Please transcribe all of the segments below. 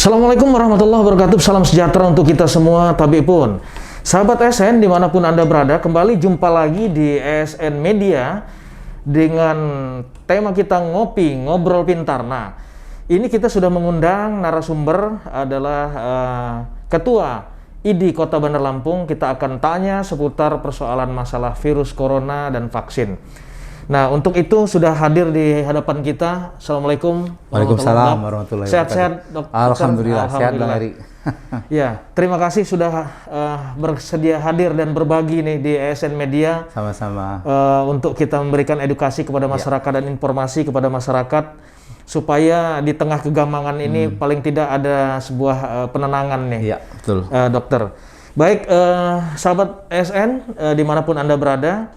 Assalamualaikum warahmatullahi wabarakatuh. Salam sejahtera untuk kita semua, tabi pun. Sahabat ASN dimanapun Anda berada, kembali jumpa lagi di ASN Media dengan tema kita ngobrol pintar. Nah, ini kita sudah mengundang narasumber adalah Ketua ID Kota Bandar Lampung. Kita akan tanya seputar persoalan masalah virus corona dan vaksin. Nah, untuk itu sudah hadir di hadapan kita. Assalamualaikum. Waalaikumsalam warahmatullahi wabarakatuh. Sehat-sehat, Dok. Alhamdulillah, sehat Bang Eri. Ya, terima kasih sudah bersedia hadir dan berbagi nih di ASN Media. Sama-sama. Untuk kita memberikan edukasi kepada masyarakat dan informasi kepada masyarakat supaya di tengah kegamangan ini paling tidak ada sebuah penenangan nih. Iya, betul. Dokter. Baik, sahabat ASN dimanapun Anda berada.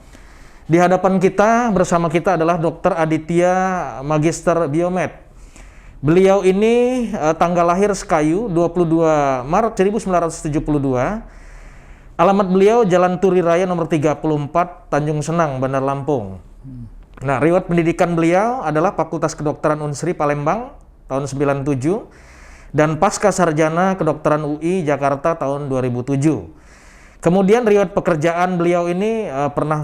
Di hadapan kita, bersama kita adalah Dr. Aditya Magister Biomed. Beliau ini tanggal lahir Sekayu 22 Maret 1972. Alamat beliau Jalan Turi Raya nomor 34, Tanjung Senang, Bandar Lampung. Nah, riwayat pendidikan beliau adalah Fakultas Kedokteran Unsri Palembang tahun 97 dan Pasca Sarjana Kedokteran UI Jakarta tahun 2007. Kemudian riwayat pekerjaan beliau ini pernah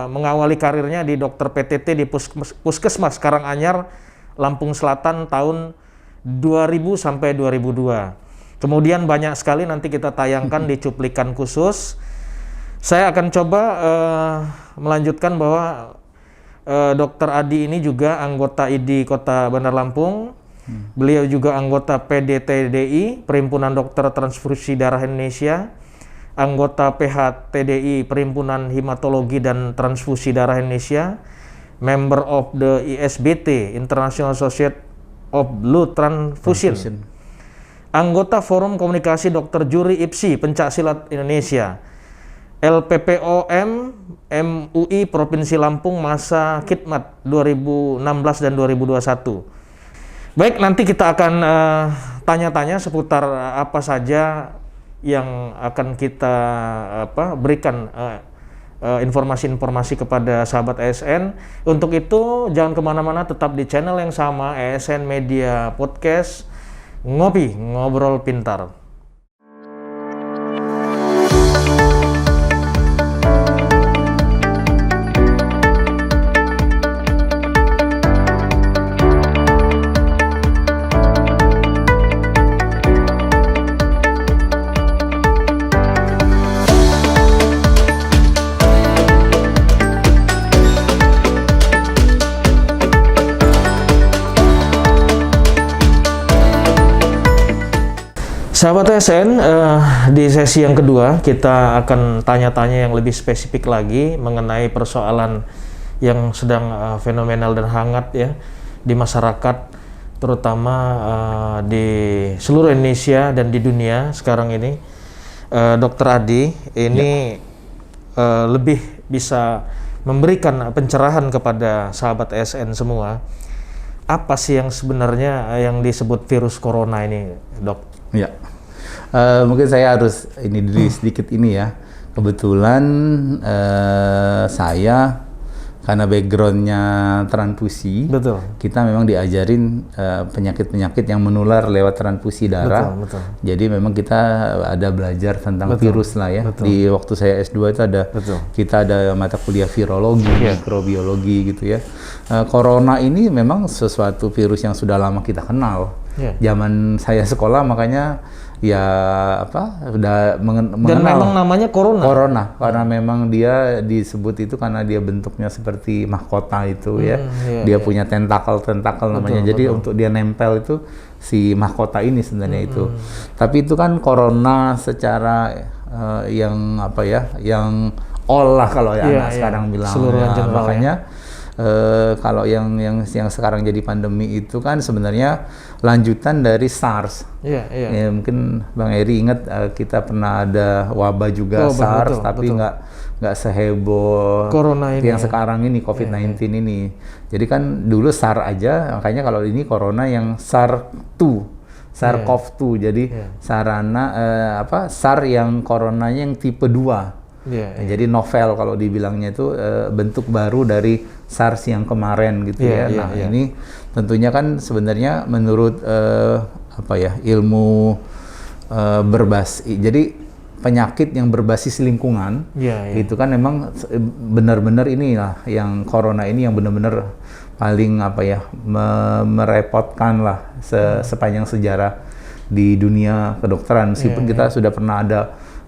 mengawali karirnya di dokter PTT di Puskesmas Karanganyar, Lampung Selatan tahun 2000 sampai 2002. Kemudian banyak sekali nanti kita tayangkan di cuplikan khusus. Saya akan coba melanjutkan bahwa Dr. Adi ini juga anggota ID Kota Bandar Lampung. Beliau juga anggota PDTDI, Perhimpunan Dokter Transfusi Darah Indonesia, anggota PHTDI, Perhimpunan Hematologi dan Transfusi Darah Indonesia, member of the ISBT, International Society of Blood Transfusion, anggota Forum Komunikasi Dokter Juri IPSI, Pencaksilat Indonesia, LPPOM MUI Provinsi Lampung masa khidmat 2016 dan 2021. Baik, nanti kita akan tanya-tanya seputar apa saja yang akan kita berikan informasi-informasi kepada sahabat ASN. Untuk itu jangan kemana-mana, tetap di channel yang sama, ASN Media Podcast, ngobrol pintar. Sahabat ASN, di sesi yang kedua kita akan tanya-tanya yang lebih spesifik lagi mengenai persoalan yang sedang fenomenal dan hangat ya di masyarakat, terutama di seluruh Indonesia dan di dunia sekarang ini. Dr. Adi ini lebih bisa memberikan pencerahan kepada sahabat ASN semua. Apa sih yang sebenarnya yang disebut virus corona ini, Dok? Ya, mungkin saya harus ini diri sedikit ini ya. Kebetulan saya karena backgroundnya transfusi, betul. Kita memang diajarin penyakit-penyakit yang menular lewat transfusi darah. Betul. Jadi memang kita ada belajar tentang virus lah ya. Betul. Di waktu saya S2 itu ada, kita ada mata kuliah virologi, mikrobiologi gitu ya. Corona ini memang sesuatu virus yang sudah lama kita kenal. Zaman saya sekolah makanya ya udah mengenal. Dan memang namanya corona karena memang dia disebut itu karena dia bentuknya seperti mahkota itu ya. Dia punya tentakel namanya. Jadi untuk dia nempel itu si mahkota ini sebenarnya itu. Tapi itu kan corona secara yang yang all lah kalau anak sekarang bilang. Makanya kalau yang sekarang jadi pandemi itu kan sebenarnya lanjutan dari SARS. Ya, mungkin Bang Eri ingat kita pernah ada wabah juga SARS, tapi nggak seheboh corona ini yang sekarang ini COVID-19 ini. Jadi kan dulu SARS aja, makanya kalau ini corona yang SARS-CoV-2. Jadi SARS yang coronanya yang tipe 2. Jadi novel kalau dibilangnya itu bentuk baru dari SARS yang kemarin gitu ya. Ini tentunya kan sebenarnya menurut ilmu jadi penyakit yang berbasis lingkungan. Itu kan memang benar-benar inilah yang corona ini yang benar-benar paling merepotkan lah sepanjang sejarah di dunia kedokteran. Meskipun kita sudah pernah ada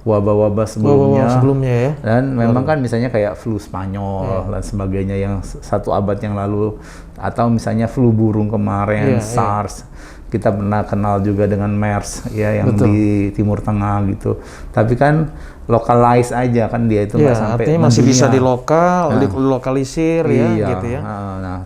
wabah-wabah sebelumnya ya. Dan memang kan misalnya kayak flu Spanyol dan sebagainya yang 1 abad yang lalu, atau misalnya flu burung kemarin, SARS. Kita pernah kenal juga dengan MERS ya yang di Timur Tengah gitu. Tapi kan localize aja kan dia itu nggak sampai artinya masih bisa dilokalisir ya gitu ya.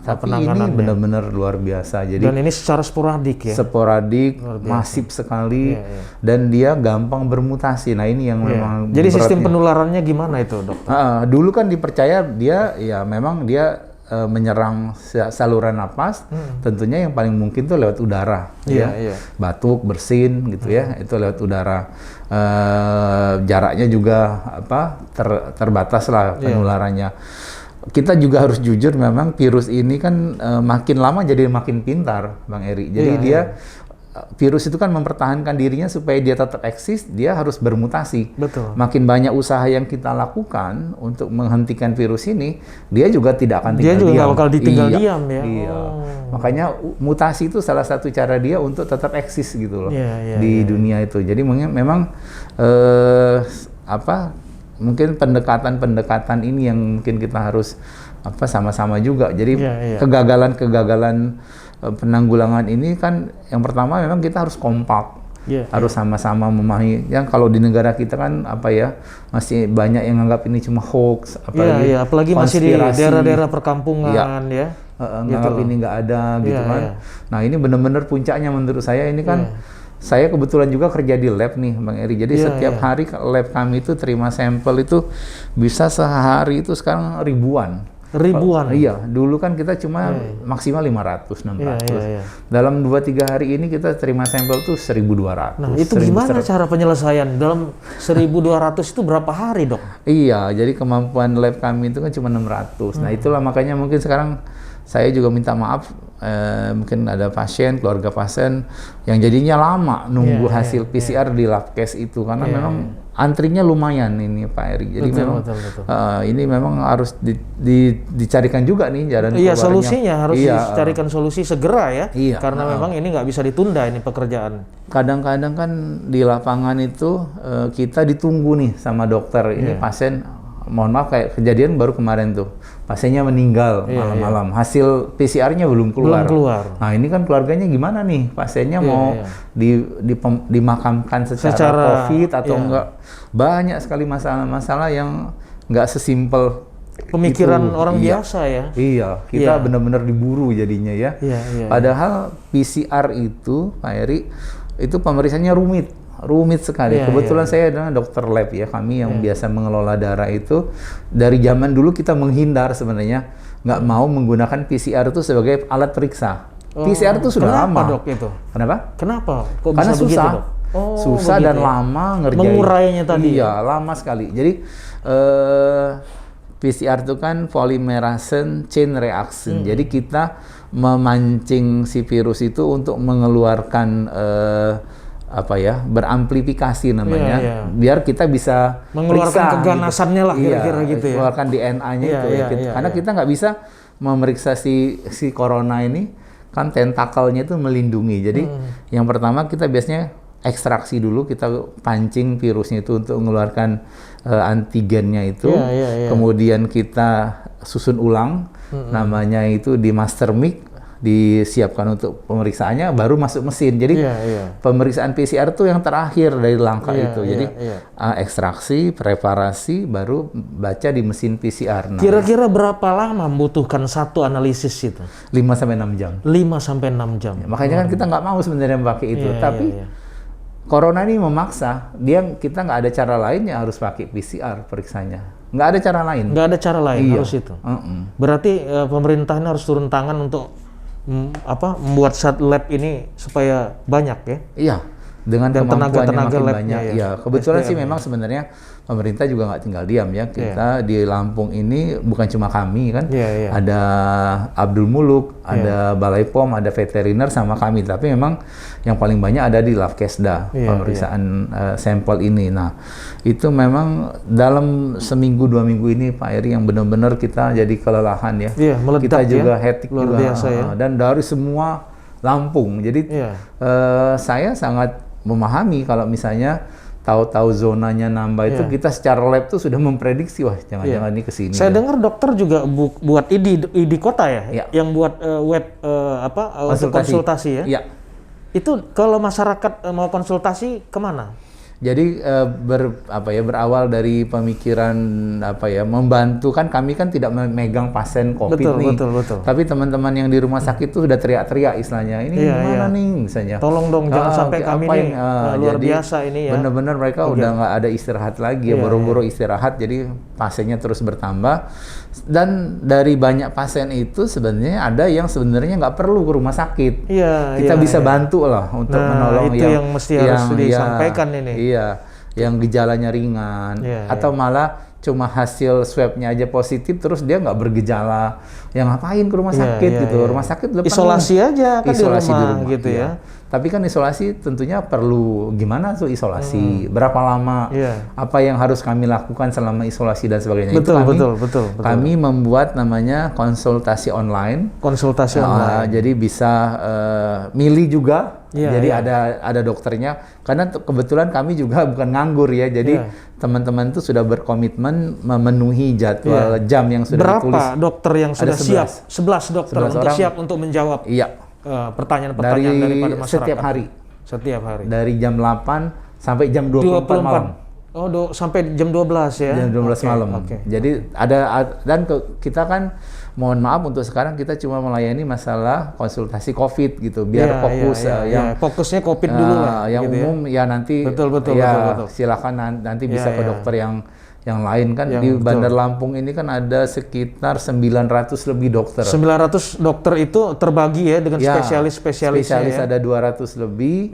Tapi ini benar-benar luar biasa. Jadi dan ini secara sporadik ya. Sporadik, masif sekali dan dia gampang bermutasi. Nah, ini yang memang jadi sistem penularannya gimana itu, Dok? Dulu kan dipercaya dia memang dia menyerang saluran napas, tentunya yang paling mungkin tuh lewat udara, batuk, bersin gitu ya, itu lewat udara. Jaraknya juga terbatas lah penularannya. Kita juga harus jujur, memang virus ini kan makin lama jadi makin pintar, Bang Eri. Jadi virus itu kan mempertahankan dirinya supaya dia tetap eksis, dia harus bermutasi. Betul. Makin banyak usaha yang kita lakukan untuk menghentikan virus ini, dia juga tidak akan tinggal diam. Dia juga nggak bakal ditinggal diam ya. Makanya mutasi itu salah satu cara dia untuk tetap eksis gitu loh di dunia itu. Jadi memang mungkin pendekatan-pendekatan ini yang mungkin kita harus sama-sama juga. Jadi kegagalan-kegagalan penanggulangan ini kan yang pertama memang kita harus kompak, harus sama-sama memahami. Yang kalau di negara kita kan masih banyak yang anggap ini cuma hoax, apalagi masih di daerah-daerah perkampungan nganggap ini nggak ada gitu kan. Nah, ini benar-benar puncaknya menurut saya ini kan. Saya kebetulan juga kerja di lab nih, Bang Eri. Jadi setiap hari lab kami itu terima sampel itu bisa sehari itu sekarang ribuan. Iya, dulu kan kita cuma maksimal 500, 600. Dalam 2-3 hari ini kita terima sampel tuh 1.200. Nah, itu gimana cara penyelesaian? Dalam 1.200 itu berapa hari, Dok? Iya, jadi kemampuan lab kami itu kan cuma 600. Nah, itulah makanya mungkin sekarang saya juga minta maaf, mungkin ada pasien, keluarga pasien yang jadinya lama nunggu hasil PCR di labkes itu, karena memang antrinya lumayan ini Pak Eri. Jadi ini memang harus dicarikan juga nih jalan keluarnya. Solusinya harus dicarikan solusi segera ya. Karena memang ini nggak bisa ditunda ini pekerjaan. Kadang-kadang kan di lapangan itu kita ditunggu nih sama dokter. Ini pasien, mohon maaf kayak kejadian baru kemarin tuh. Pasiennya meninggal malam-malam. Hasil PCR-nya belum keluar. Nah, ini kan keluarganya gimana nih? Pasiennya mau dimakamkan secara COVID atau enggak? Banyak sekali masalah-masalah yang nggak sesimpel pemikiran orang biasa ya. Iya, kita benar-benar diburu jadinya ya. Padahal PCR itu, Pak Eri, itu pemeriksaannya rumit sekali. Kebetulan saya adalah dokter lab ya, kami yang biasa mengelola darah itu. Dari zaman dulu kita menghindar sebenarnya, nggak mau menggunakan PCR itu sebagai alat periksa. PCR itu sudah lama. Kenapa, Dok, itu? Kenapa? Kok Karena bisa susah. Begitu, Dok? Susah dan lama ngerjain. Mengurainya tadi. Iya, lama sekali. Jadi PCR itu kan polymerase chain reaction. Jadi kita memancing si virus itu untuk mengeluarkan beramplifikasi namanya, biar kita bisa mengeluarkan keganasannya lah kira-kira gitu ya. Mengeluarkan DNA-nya itu karena kita nggak bisa memeriksa si corona ini kan tentakelnya itu melindungi. Jadi yang pertama kita biasanya ekstraksi dulu, kita pancing virusnya itu untuk mengeluarkan antigennya itu. Kemudian kita susun ulang, namanya itu di master mic, disiapkan untuk pemeriksaannya, baru masuk mesin. Jadi pemeriksaan PCR itu yang terakhir dari langkah itu. Jadi ekstraksi, preparasi, baru baca di mesin PCR. Nah, kira-kira berapa lama membutuhkan satu analisis itu? 5-6 jam. 5-6 jam. Makanya kan kita nggak mau sebenarnya pakai itu. Tapi corona ini memaksa, kita nggak ada cara lain, ya harus pakai PCR periksanya. Nggak ada cara lain. Nggak ada cara lain, harus itu. Berarti pemerintah ini harus turun tangan untuk membuat lab ini supaya banyak ya? Iya. dengan dan kemampuan yang makin labnya banyak. ya. Ya, kebetulan sih SDM. memang sebenarnya pemerintah juga nggak tinggal diam ya. Kita di Lampung ini bukan cuma kami kan, ada Abdul Muluk, ada Balai POM, ada veteriner sama kami. Tapi memang yang paling banyak ada di Labkesda pemeriksaan sampel ini. Nah, itu memang dalam seminggu 2 minggu ini Pak Eri yang benar-benar kita jadi kelelahan ya. Meledak Kita juga hektik luar juga, biasa ya. Dan dari semua Lampung. Jadi saya sangat memahami kalau misalnya tahu-tahu zonanya nambah itu kita secara lab tuh sudah memprediksi wah jangan-jangan ini kesini. Saya dengar dokter juga buat ID kota ya, yang buat web untuk konsultasi ya. Iya. Itu kalau masyarakat mau konsultasi kemana? Jadi berawal dari pemikiran membantu kan kami kan tidak memegang pasien COVID nih. Betul. Tapi teman-teman yang di rumah sakit tuh sudah teriak-teriak istilahnya ini gimana nih misalnya. Tolong dong jangan sampai kami nih luar biasa ini ya. Benar-benar mereka udah nggak ada istirahat lagi ya, boro-boro istirahat jadi pasiennya terus bertambah. Dan dari banyak pasien itu sebenarnya ada yang sebenarnya nggak perlu ke rumah sakit. Kita bisa bantu lah untuk menolong itu yang mesti harus disampaikan ini. Iya, yang gejalanya ringan atau malah cuma hasil swabnya aja positif terus dia nggak bergejala, yang ngapain ke rumah sakit gitu. Rumah sakit udah isolasi aja kan isolasi di rumah gitu ya. Tapi kan isolasi tentunya perlu gimana tuh isolasi, berapa lama, apa yang harus kami lakukan selama isolasi dan sebagainya. Betul. Kami membuat namanya konsultasi online. Jadi bisa milih juga. Jadi ada dokternya. Karena kebetulan kami juga bukan nganggur ya. Jadi teman-teman itu sudah berkomitmen memenuhi jadwal jam yang sudah ditulis. Berapa dokter yang sudah siap? 11 dokter untuk siap untuk menjawab. Pertanyaan-pertanyaan daripada masyarakat. Setiap hari. Dari jam 8 sampai jam 24 malam. Sampai jam 12 ya? Jam 12 malam. Jadi dan kita kan mohon maaf untuk sekarang kita cuma melayani masalah konsultasi COVID gitu. Biar fokus yang fokusnya COVID dulu lah. Yang gitu umum ya nanti betul. silakan nanti bisa ke dokter yang lain kan. Di Bandar Lampung ini kan ada sekitar 900 lebih dokter. 900 dokter itu terbagi ya dengan spesialis ada 200 lebih,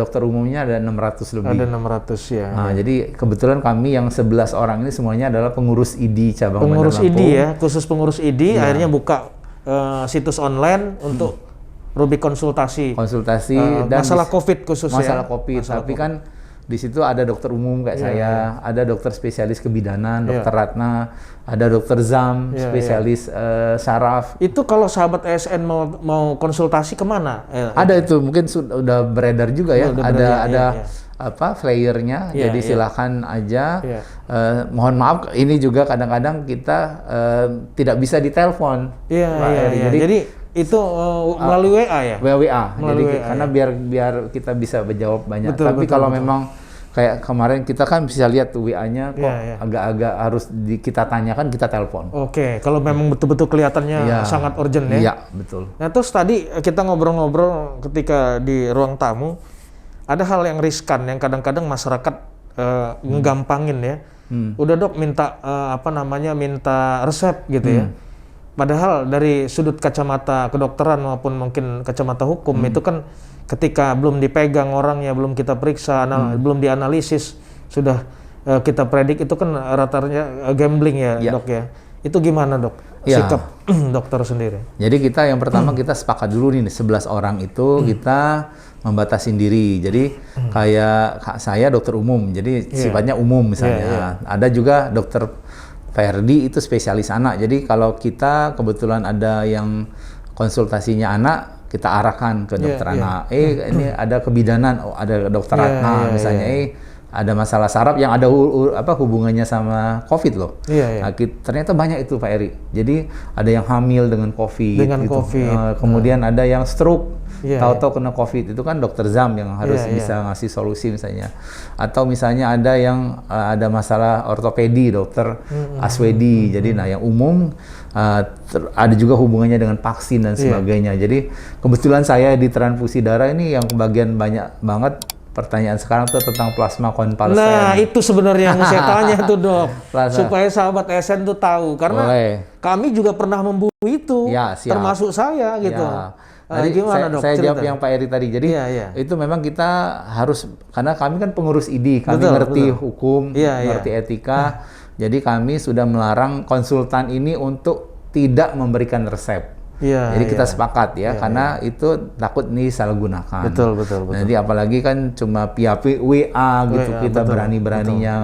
dokter umumnya ada 600 lebih. Ada 600 ya. Nah, jadi kebetulan kami yang 11 orang ini semuanya adalah pengurus ID cabang pengurus Bandar Lampung. ID ya, khusus pengurus ID akhirnya buka situs online untuk rubik konsultasi dan masalah COVID khususnya. Masalah COVID, tapi kan di situ ada dokter umum kayak saya, ada dokter spesialis kebidanan, dokter Ratna, ada dokter Zam, spesialis saraf. Itu kalau sahabat ASN mau konsultasi kemana? Ada itu, mungkin sudah beredar juga ya. Ada flyernya, jadi silakan aja. Mohon maaf, ini juga kadang-kadang kita tidak bisa ditelepon. Jadi itu melalui WA ya? WA. Jadi karena biar kita bisa menjawab banyak. Tapi kalau memang kayak kemarin kita kan bisa lihat tuh WA-nya kok agak-agak harus kita tanyakan, kita telepon. Oke, kalau memang betul-betul kelihatannya sangat urgent ya? Iya, betul. Nah terus tadi kita ngobrol-ngobrol ketika di ruang tamu, ada hal yang riskan yang kadang-kadang masyarakat ngegampangin ya. Udah dok minta minta resep gitu ya. Padahal dari sudut kacamata kedokteran maupun mungkin kacamata hukum itu kan ketika belum dipegang orangnya, belum kita periksa, belum dianalisis, sudah kita predik itu kan rata-rata gambling ya dok ya. Itu gimana dok? Sikap dokter sendiri? Jadi kita yang pertama kita sepakat dulu nih 11 orang itu kita membatasin diri. Jadi kayak saya dokter umum, jadi sifatnya umum misalnya. Ada juga dokter Ferdi itu spesialis anak. Jadi kalau kita kebetulan ada yang konsultasinya anak, kita arahkan ke dokter anak. Ini ada kebidanan, ada dokter Ratna misalnya. Ada masalah saraf yang ada hubungannya sama COVID loh. Nah, ternyata banyak itu Pak Eri. Jadi ada yang hamil dengan COVID. Kemudian ada yang stroke. Tahu-tahu kena COVID, itu kan dokter Zam yang harus bisa ngasih solusi misalnya. Atau misalnya ada yang ada masalah ortopedi, dokter Aswedi. Jadi yang umum ada juga hubungannya dengan vaksin dan sebagainya. Jadi kebetulan saya di transfusi darah ini yang bagian banyak banget pertanyaan sekarang tuh tentang plasma konvalesen. Nah, itu sebenarnya yang saya tanya tuh dok, supaya sahabat ASN tuh tahu, karena kami juga pernah membunuh itu, termasuk saya gitu. Gimana dok? Saya Cerita. jawab yang Pak Eri tadi. Jadi itu memang kita harus, karena kami kan pengurus ID, kami ngerti hukum, ngerti etika. Jadi kami sudah melarang konsultan ini untuk tidak memberikan resep. Jadi kita sepakat karena itu takut disalahgunakan. Betul. Nanti apalagi kan cuma via WA gitu, kita berani-beraninya.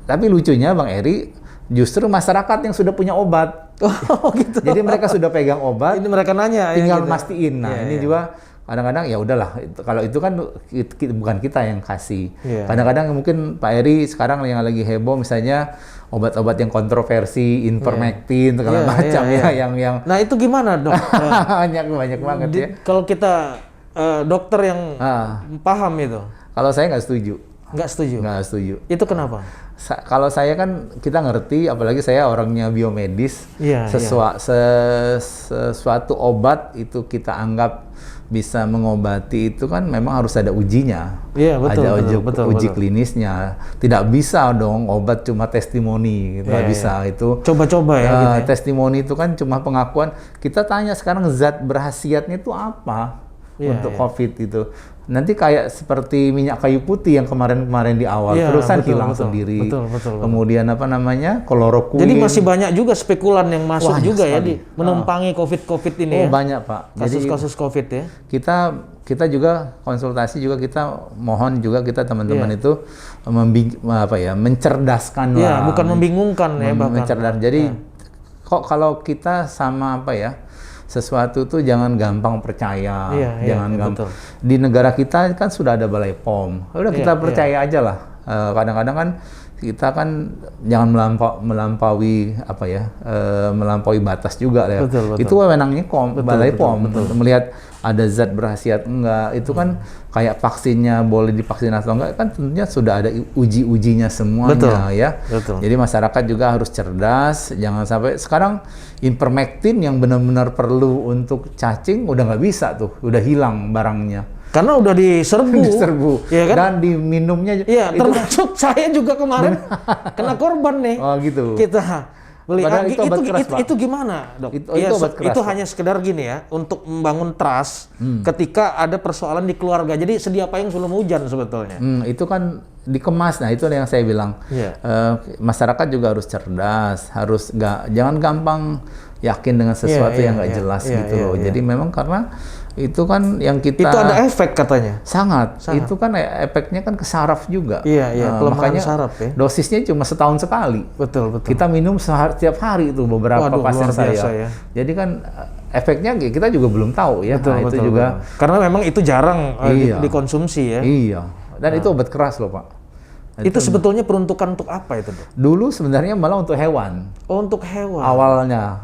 Tapi lucunya Bang Eri, justru masyarakat yang sudah punya obat. Oh gitu. Jadi mereka sudah pegang obat. Ini mereka nanya. Tinggal gitu. mastiin. Nah ini juga kadang-kadang ya udahlah. Kalau itu kan bukan kita yang kasih. Kadang-kadang mungkin Pak Eri sekarang yang lagi heboh misalnya obat-obat yang kontroversi, Ivermectin segala macam yang. Nah itu gimana dok? banyak banget ya. Kalau kita dokter yang paham itu. Kalau saya nggak setuju. Nggak setuju. Itu kenapa? Kalau saya kan kita ngerti, apalagi saya orangnya biomedis. Sesuatu obat itu kita anggap bisa mengobati itu kan memang harus ada ujinya. Betul. Uji klinisnya. Tidak bisa dong obat cuma testimoni, nggak bisa itu. Coba-coba gitu ya. Testimoni itu kan cuma pengakuan. Kita tanya sekarang zat berkhasiatnya itu apa untuk COVID itu. Nanti kayak seperti minyak kayu putih yang kemarin-kemarin di awal, terusan hilang sendiri. Betul. Kemudian kloroquine. Jadi masih banyak juga spekulan yang masuk juga sekali. Menumpangi COVID ini. Banyak Pak. Kasus-kasus COVID ya. Kita juga konsultasi juga, kita mohon juga kita teman-teman itu mencerdaskan lah. Bukan membingungkan ya bahkan. Mencerdaskan. Jadi kok kalau kita sama sesuatu tuh jangan gampang percaya, jangan gampang. Di negara kita kan sudah ada Balai POM, udah kita percaya aja lah. Kadang-kadang kan kita kan jangan melampaui melampaui batas juga ya. Itu wewenangnya Balai POM melihat ada zat berkhasiat enggak, itu kan kayak vaksinnya boleh divaksin atau enggak kan tentunya sudah ada ujinya semuanya ya. Jadi masyarakat juga harus cerdas, jangan sampai sekarang Ivermectin yang benar-benar perlu untuk cacing udah nggak bisa tuh, udah hilang barangnya. Karena udah diserbu. Ya kan? Dan diminumnya. Iya, termasuk saya juga kemarin kena korban nih. Oh gitu. Kita beli. Itu gimana, Dok? Itu obat keras. Itu hanya sekedar gini ya, untuk membangun trust ketika ada persoalan di keluarga. Jadi sedia payung sebelum hujan sebetulnya. Itu kan dikemas. Nah, itu yang saya bilang. Masyarakat juga harus cerdas, jangan gampang yakin dengan sesuatu yang nggak jelas gitu loh. Jadi memang karena itu kan yang kita... Itu ada efek katanya? Sangat. Itu kan efeknya kan ke saraf juga. Pelemahan saraf ya. Dosisnya cuma setahun sekali. Betul. Kita minum setiap hari itu beberapa pasien saya. Jadi kan efeknya kita juga belum tahu ya. Betul. Karena memang itu jarang dikonsumsi ya. Iya. Dan itu obat keras loh Pak. Itu sebetulnya peruntukan untuk apa itu, Dok? Dulu sebenarnya malah untuk hewan. Oh, untuk hewan. Awalnya,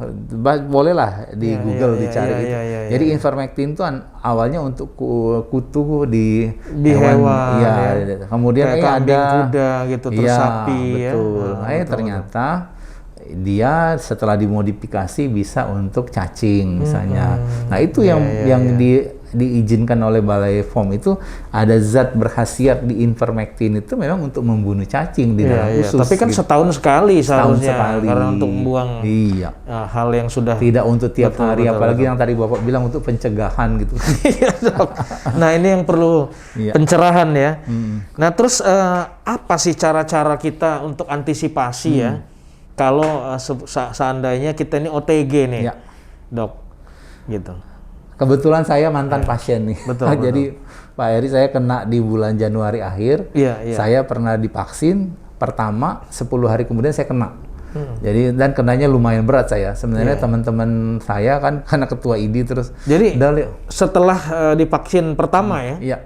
bolehlah di Google dicari. Jadi Ivermectin itu awalnya untuk kutu di hewan. Kemudian kayak kambing, ada kuda gitu, terus sapi. Betul. Ternyata dia setelah dimodifikasi bisa untuk cacing misalnya. Nah itu yang diizinkan oleh Balai POM itu ada zat berkhasiat di Ivermectin itu memang untuk membunuh cacing di dalam usus. Tapi kan setahun sekali seharusnya. Sekali. Karena untuk membuang hal yang sudah tidak untuk tiap hari, apalagi yang tadi Bapak bilang untuk pencegahan gitu. Nah ini yang perlu pencerahan ya. Nah terus apa sih cara-cara kita untuk antisipasi ya? Kalau seandainya kita ini OTG nih, Dok, gitu. Kebetulan saya mantan pasien nih. Jadi Pak Eri saya kena di bulan Januari akhir. Saya pernah divaksin pertama, 10 hari kemudian saya kena. Jadi dan kenanya lumayan berat saya. Sebenarnya teman-teman saya kan karena ketua ID terus. Jadi setelah divaksin pertama ya?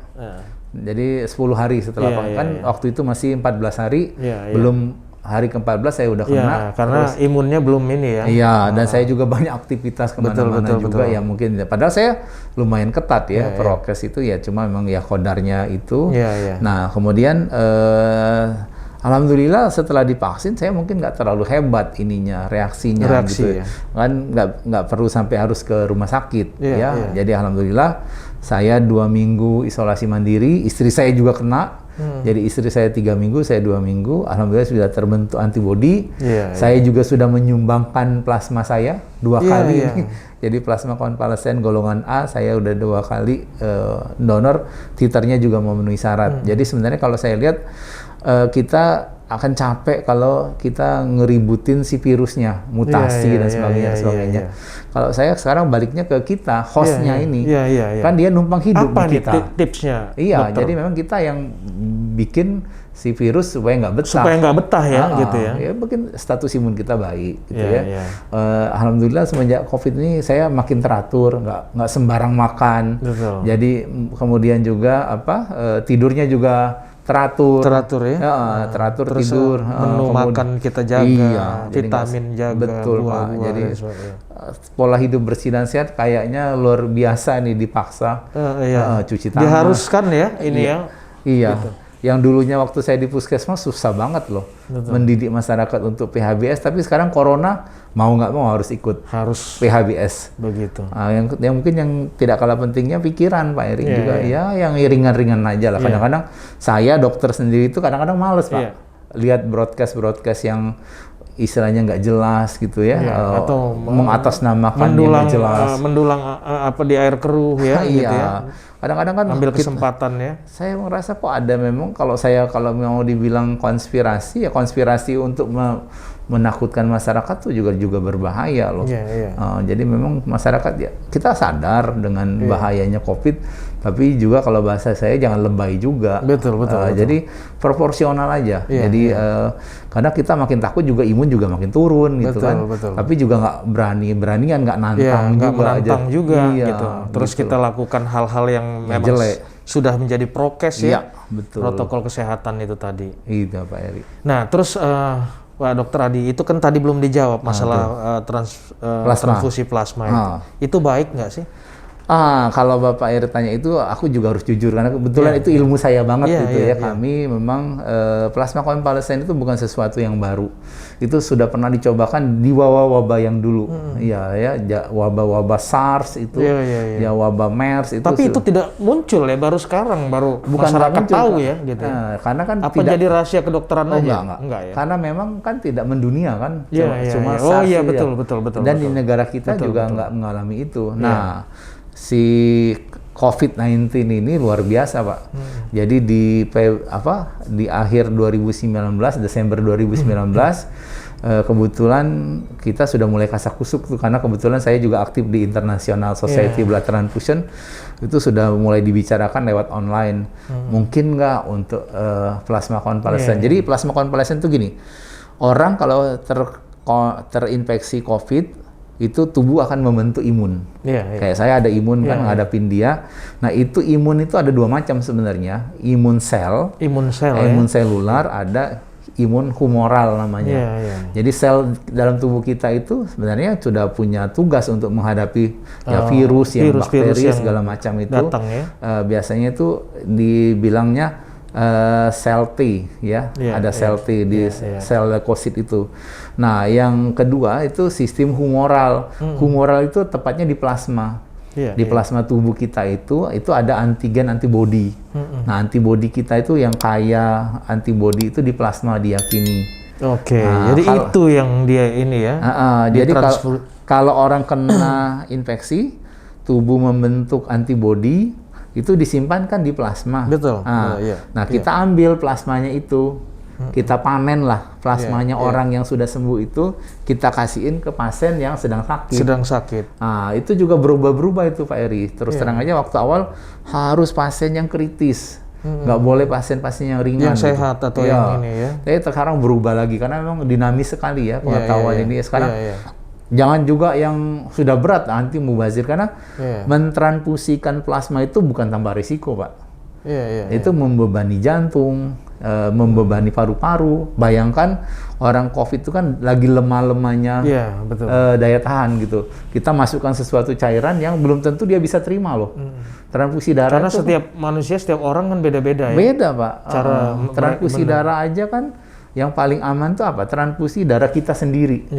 Jadi 10 hari setelah kan waktu itu masih 14 hari, belum hari ke-14 saya udah kena. Karena imunnya belum ini ya. Iya, dan saya juga banyak aktivitas kemana-mana juga ya mungkin. Padahal saya lumayan ketat ya, prokes itu ya, cuma memang ya kodarnya itu. Nah, kemudian alhamdulillah setelah divaksin saya mungkin nggak terlalu hebat reaksinya gitu. Kan nggak perlu sampai harus ke rumah sakit Jadi alhamdulillah Saya 2 minggu isolasi mandiri, istri saya juga kena. Jadi istri saya 3 minggu, saya 2 minggu. Alhamdulillah sudah terbentuk antibodi. Saya juga sudah menyumbangkan plasma saya 2 kali. Jadi plasma konvalesen golongan A saya udah 2 kali donor, titernya juga memenuhi syarat. Jadi sebenarnya kalau saya lihat kita akan capek kalau kita ngeributin si virusnya, mutasi dan sebagainya. Kalau saya sekarang baliknya ke kita, hostnya ini, kan dia numpang hidup di kita. Apa tipsnya? Iya, dokter? Jadi memang kita yang bikin si virus supaya nggak betah. Supaya nggak betah ya, gitu ya. Ya mungkin status imun kita baik, gitu ya. Alhamdulillah semenjak COVID ini saya makin teratur, nggak sembarang makan. Betul. Jadi kemudian juga tidurnya juga teratur ya. Teratur. Terus tidur, menu makan kita jaga, vitamin jaga, betul Pak. buah-buah, Jadi pola hidup bersih dan sehat kayaknya luar biasa nih dipaksa. Cuci tangan. Diharuskan ya ini ya. Iya. Gitu. Yang dulunya waktu saya di puskesmas susah banget loh mendidik masyarakat untuk PHBS, tapi sekarang corona mau nggak mau harus ikut PHBS. Begitu. Yang mungkin yang tidak kalah pentingnya pikiran Pak Eri juga ya yang ringan-ringan aja lah. Kadang-kadang saya dokter sendiri itu kadang-kadang males Pak lihat broadcast yang istilahnya nggak jelas gitu ya, atau mengatasnamakan yang nggak jelas, mendulang di air keruh ya, gitu ya. Kadang-kadang kan ambil kesempatan ya. Saya merasa kok ada memang kalau mau dibilang konspirasi untuk menakutkan masyarakat tuh juga berbahaya loh. Jadi memang masyarakat ya kita sadar dengan bahayanya COVID, tapi juga kalau bahasa saya jangan lebay juga. Betul. Jadi proporsional aja. Jadi karena kita makin takut juga imun juga makin turun gitu kan. Tapi juga nggak beranian nggak nantang juga. Gitu. Terus kita lakukan hal-hal yang memang sudah menjadi prokes ya. Betul. Protokol kesehatan itu tadi. Itu Pak Eri. Nah, terus Pak Dokter Adi, itu kan tadi belum dijawab masalah transfusi plasma itu baik nggak sih? Kalau Bapak Eri tanya itu, aku juga harus jujur karena kebetulan itu ilmu saya banget Kami memang plasma konvalesen itu bukan sesuatu yang baru. Itu sudah pernah dicobakan di wabah-wabah yang dulu. Wabah-wabah SARS itu, wabah MERS itu. Tapi itu tidak muncul ya, baru sekarang, masyarakat tahu ya, gitu. Karena kan apa jadi rahasia kedokteran aja? Enggak ya. Karena memang kan tidak mendunia kan. Cuma SARS. Betul. Dan di negara kita juga nggak mengalami itu. Nah, si COVID-19 ini luar biasa Pak. Jadi di akhir 2019, Desember 2019, kebetulan kita sudah mulai kasak kusuk tuh karena kebetulan saya juga aktif di International Society Blood Transfusion. Itu sudah mulai dibicarakan lewat online. Mungkin nggak untuk plasma konvalesen. Jadi plasma konvalesen itu gini, orang kalau terinfeksi COVID itu tubuh akan membentuk imun. Kayak saya ada imun kan ngadapin dia. Nah itu imun itu ada 2 macam sebenarnya. Imun selular, ada imun humoral namanya. Jadi sel dalam tubuh kita itu sebenarnya sudah punya tugas untuk menghadapi virus, bakteri segala macam itu. Biasanya itu dibilangnya sel T ada sel T di sel leukosit itu. Nah, yang kedua itu sistem humoral. Humoral itu tepatnya di plasma. Di plasma tubuh kita itu ada antigen antibodi. Nah, antibodi kita itu yang kaya antibodi itu di plasma diyakini. Jadi itu yang dia ini ya. Jadi kalau orang kena infeksi, tubuh membentuk antibodi itu disimpan kan di plasma. Betul. Nah, kita ambil plasmanya itu, kita panen lah plasmanya orang yang sudah sembuh itu, kita kasihin ke pasien yang sedang sakit. Nah, itu juga berubah-berubah itu Pak Eri. Terus terang aja waktu awal harus pasien yang kritis. Nggak boleh pasien-pasien yang ringan. Yang sehat atau yang ini ya. Tapi sekarang berubah lagi karena memang dinamis sekali ya pengetahuan ini. Sekarang jangan juga yang sudah berat nanti mubazir karena mentransfusikan plasma itu bukan tanpa risiko Pak. Itu membebani jantung, membebani paru-paru. Bayangkan orang COVID itu kan lagi lemah-lemahnya daya tahan gitu. Kita masukkan sesuatu cairan yang belum tentu dia bisa terima loh. Transfusi darah karena setiap manusia, setiap orang kan beda-beda ya. Beda Pak. Transfusi darah aja kan yang paling aman tuh apa? Transfusi darah kita sendiri.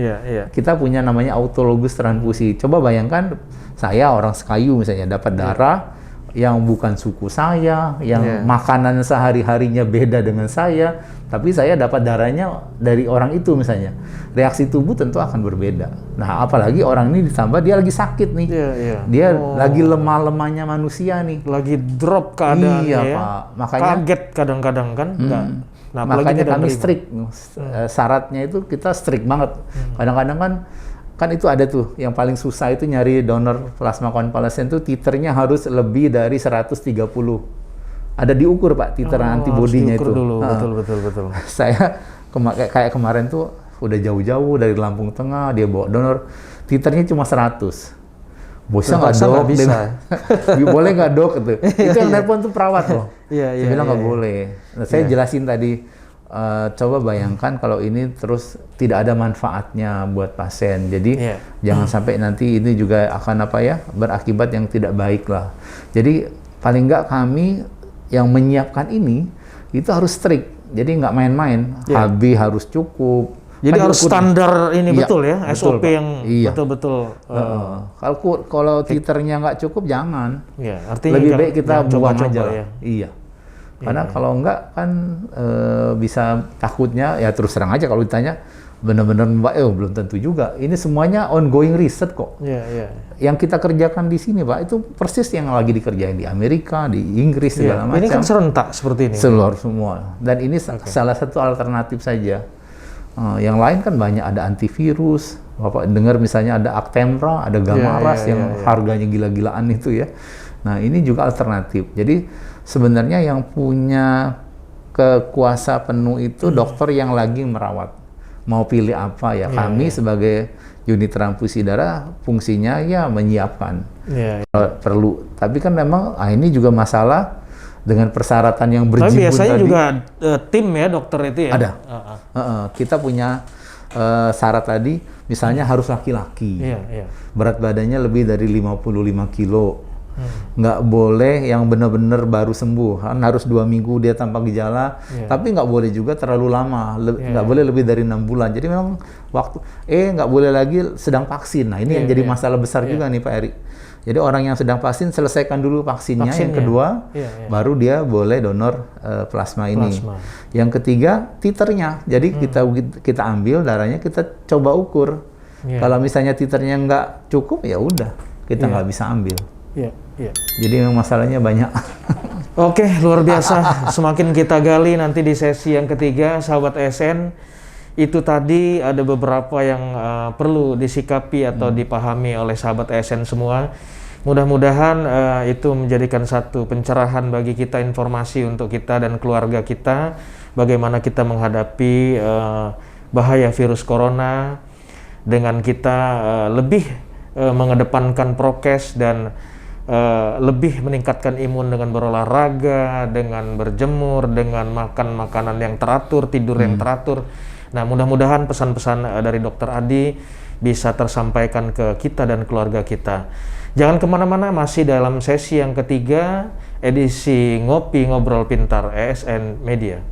Kita punya namanya autologus transfusi. Coba bayangkan saya orang Sekayu misalnya dapat darah yang bukan suku saya, yang makanan sehari-harinya beda dengan saya, tapi saya dapat darahnya dari orang itu misalnya. Reaksi tubuh tentu akan berbeda. Nah, apalagi orang ini ditambah dia lagi sakit nih. Dia lagi lemah-lemahnya manusia nih. Lagi drop keadaannya iya, ya. Pak. Makanya kaget kadang-kadang kan. Nah, makanya kami strict. Syaratnya itu kita strict banget. Kadang-kadang kan itu ada tuh yang paling susah itu nyari donor plasma konvalesen tuh titernya harus lebih dari 130. Ada diukur Pak titer antibodinya itu. Dulu. Betul. Saya kayak kemarin tuh udah jauh-jauh dari Lampung Tengah, dia bawa donor, titernya cuma 100. Bisa nggak dok? Bisa. Boleh nggak dok? Itu yang nelpon tuh perawat loh. Saya bilang nggak boleh. Nah, saya jelasin tadi. Coba bayangkan kalau ini terus tidak ada manfaatnya buat pasien. Jadi jangan sampai nanti ini juga akan berakibat yang tidak baik lah. Jadi paling nggak kami yang menyiapkan ini itu harus strict. Jadi nggak main-main. HB harus cukup. Jadi harus standar ini betul ya, betul, SOP yang betul-betul. Kalau titernya nggak cukup jangan. Artinya lebih baik kita buang aja lah. Ya. Iya. Karena kalau enggak kan bisa takutnya ya terus terang aja kalau ditanya benar-benar Mbak, belum tentu juga. Ini semuanya ongoing riset kok. Yang kita kerjakan di sini Pak itu persis yang lagi dikerjain di Amerika, di Inggris segala macam. Ini kan serentak seperti ini. Seluruh semua. Dan ini salah satu alternatif saja. Yang lain kan banyak, ada antivirus. Bapak dengar misalnya ada Actemra, ada Gamaras yang harganya gila-gilaan itu ya. Nah ini juga alternatif. Jadi sebenarnya yang punya kekuasa penuh itu dokter yang lagi merawat. Mau pilih apa ya? Kami sebagai unit transfusi darah fungsinya ya menyiapkan. Perlu. Tapi kan memang ini juga masalah dengan persyaratan yang berjimbun tadi. Tapi biasanya juga tim ya dokter itu ya? Ada. Kita punya syarat tadi, misalnya harus laki-laki. Berat badannya lebih dari 55 kilo. Nggak boleh yang benar-benar baru sembuh, kan harus 2 minggu dia tanpa gejala, tapi nggak boleh juga terlalu lama, nggak boleh lebih dari 6 bulan. Jadi memang waktu, nggak boleh lagi sedang vaksin. Nah ini yang jadi masalah besar juga nih Pak Eri. Jadi orang yang sedang vaksin selesaikan dulu vaksinnya. Yang kedua, baru dia boleh donor plasma ini. Yang ketiga, titernya. Jadi kita ambil darahnya, kita coba ukur. Kalau misalnya titernya nggak cukup, ya udah kita nggak bisa ambil. Jadi memang masalahnya banyak. Oke, luar biasa. Semakin kita gali nanti di sesi yang ketiga, sahabat ASN, itu tadi ada beberapa yang perlu disikapi atau dipahami oleh sahabat ASN semua. Mudah-mudahan itu menjadikan satu pencerahan bagi kita, informasi untuk kita dan keluarga kita, bagaimana kita menghadapi bahaya virus corona dengan kita lebih mengedepankan prokes dan lebih meningkatkan imun dengan berolahraga, dengan berjemur, dengan makan makanan yang teratur, tidur yang teratur. Nah, mudah-mudahan pesan-pesan dari Dr. Adi bisa tersampaikan ke kita dan keluarga kita. Jangan kemana-mana, masih dalam sesi yang ketiga, edisi Ngopi Ngobrol Pintar ASN Media.